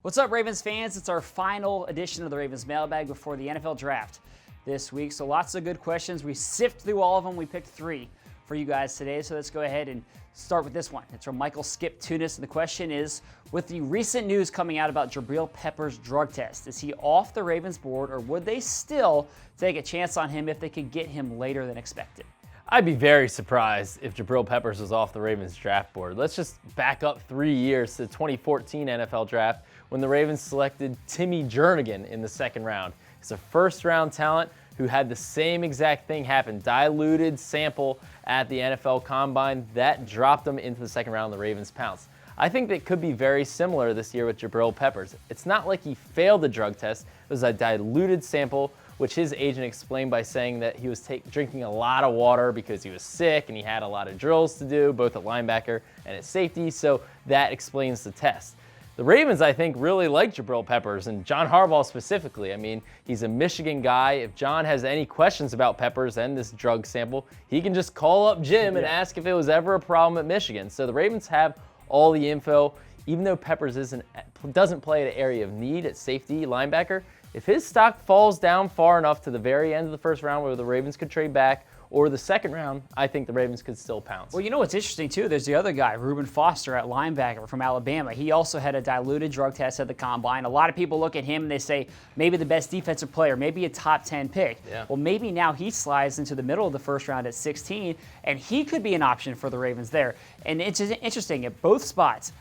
What's up, Ravens fans? It's our final edition of the Ravens Mailbag before the NFL Draft this week. So lots of good questions. We sifted through all of them. We picked 3 for you guys today. So let's go ahead and start with this one. It's from Michael Skip Tunis. And the question is, with the recent news coming out about Jabrill Peppers' drug test, is he off the Ravens board, or would they still take a chance on him if they could get him later than expected? I'd be very surprised if Jabrill Peppers was off the Ravens draft board. Let's just back up 3 years to the 2014 NFL draft when the Ravens selected Timmy Jernigan in the second round. He's a first-round talent who had the same exact thing happen, diluted sample at the NFL Combine. That dropped him into the second round, the Ravens pounced. I think that could be very similar this year with Jabrill Peppers. It's not like he failed the drug test. It was a diluted sample, which his agent explained by saying that he was drinking a lot of water because he was sick and he had a lot of drills to do, both at linebacker and at safety, so that explains the test. The Ravens, I think, really like Jabrill Peppers, and John Harbaugh specifically. I mean, he's a Michigan guy. If John has any questions about Peppers and this drug sample, he can just call up Jim and ask if it was ever a problem at Michigan. So the Ravens have all the info. Even though Peppers doesn't play at an area of need at safety, linebacker, if his stock falls down far enough to the very end of the first round where the Ravens could trade back, or the second round, I think the Ravens could still pounce. Well, you know what's interesting, too? There's the other guy, Reuben Foster at linebacker from Alabama. He also had a diluted drug test at the Combine. A lot of people look at him and they say maybe the best defensive player, maybe a top 10 pick. Yeah. Well, maybe now he slides into the middle of the first round at 16, and he could be an option for the Ravens there. And it's interesting, at both spots,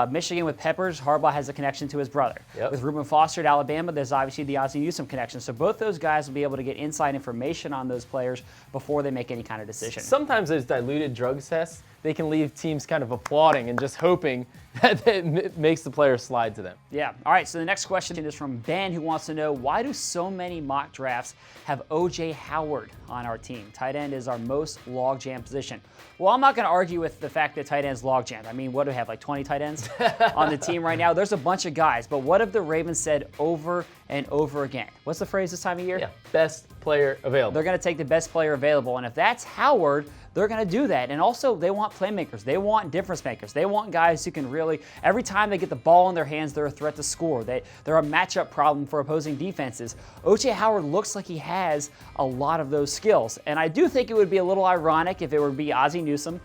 Michigan with Peppers, Harbaugh has a connection to his brother. Yep. With Reuben Foster at Alabama, there's obviously the Ozzie Newsome connection. So both those guys will be able to get inside information on those players before they make any kind of decision. Sometimes those diluted drug tests, they can leave teams kind of applauding and just hoping that it makes the player slide to them. Yeah. All right, so the next question is from Ben, who wants to know, why do so many mock drafts have O.J. Howard on our team? Tight end is our most logjam position. Well, I'm not going to argue with the fact that tight end's logjam. I mean, what do we have, like 20 tight ends on the team right now? There's a bunch of guys, but what have the Ravens said over and over again? What's the phrase this time of year? Yeah, best player available. They're going to take the best player available, and if that's Howard, they're going to do that. And also, they want playmakers. They want difference makers. They want guys who can really, every time they get the ball in their hands, they're a threat to score. They're a matchup problem for opposing defenses. O.J. Howard looks like he has a lot of those skills. And I do think it would be a little ironic if it would be Ozzie Newsome,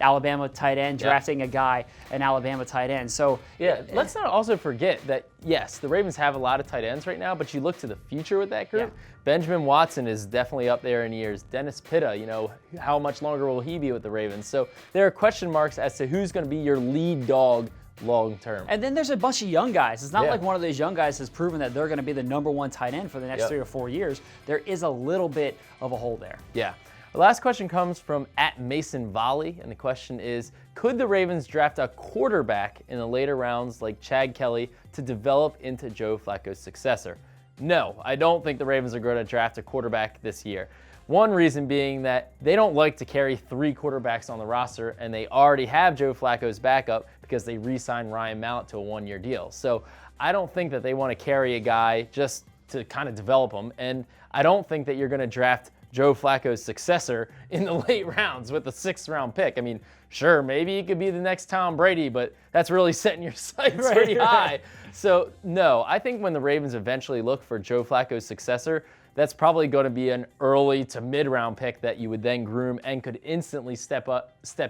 Alabama tight end, drafting a guy, an Alabama tight end. So yeah, let's not also forget that, yes, the Ravens have a lot of tight ends right now, but you look to the future with that group. Yeah. Benjamin Watson is definitely up there in years. Dennis Pitta, how much longer will he be with the Ravens? So there are question marks as to who's going to be your lead dog long term. And then there's a bunch of young guys. It's not like one of those young guys has proven that they're going to be the #1 tight end for the next 3 or 4 years. There is a little bit of a hole there. Yeah. The last question comes from @MasonVolley, and the question is, could the Ravens draft a quarterback in the later rounds like Chad Kelly to develop into Joe Flacco's successor? No, I don't think the Ravens are going to draft a quarterback this year. One reason being that they don't like to carry 3 quarterbacks on the roster, and they already have Joe Flacco's backup because they re-signed Ryan Mallett to a 1-year deal. So I don't think that they want to carry a guy just to kind of develop him, and I don't think that you're going to draft Joe Flacco's successor in the late rounds with the 6th round pick. I mean, sure, maybe he could be the next Tom Brady, but that's really setting your sights pretty high. So no, I think when the Ravens eventually look for Joe Flacco's successor, that's probably going to be an early to mid-round pick that you would then groom and could instantly step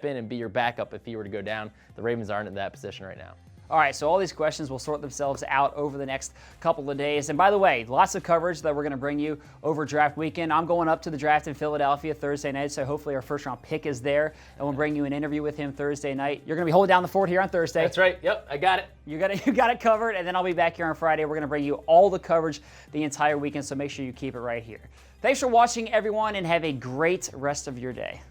in and be your backup if he were to go down. The Ravens aren't in that position right now. All right, so all these questions will sort themselves out over the next couple of days. And by the way, lots of coverage that we're going to bring you over draft weekend. I'm going up to the draft in Philadelphia Thursday night, so hopefully our first-round pick is there, and we'll bring you an interview with him Thursday night. You're going to be holding down the fort here on Thursday. That's right. Yep, I got it. You got it covered, and then I'll be back here on Friday. We're going to bring you all the coverage the entire weekend, so make sure you keep it right here. Thanks for watching, everyone, and have a great rest of your day.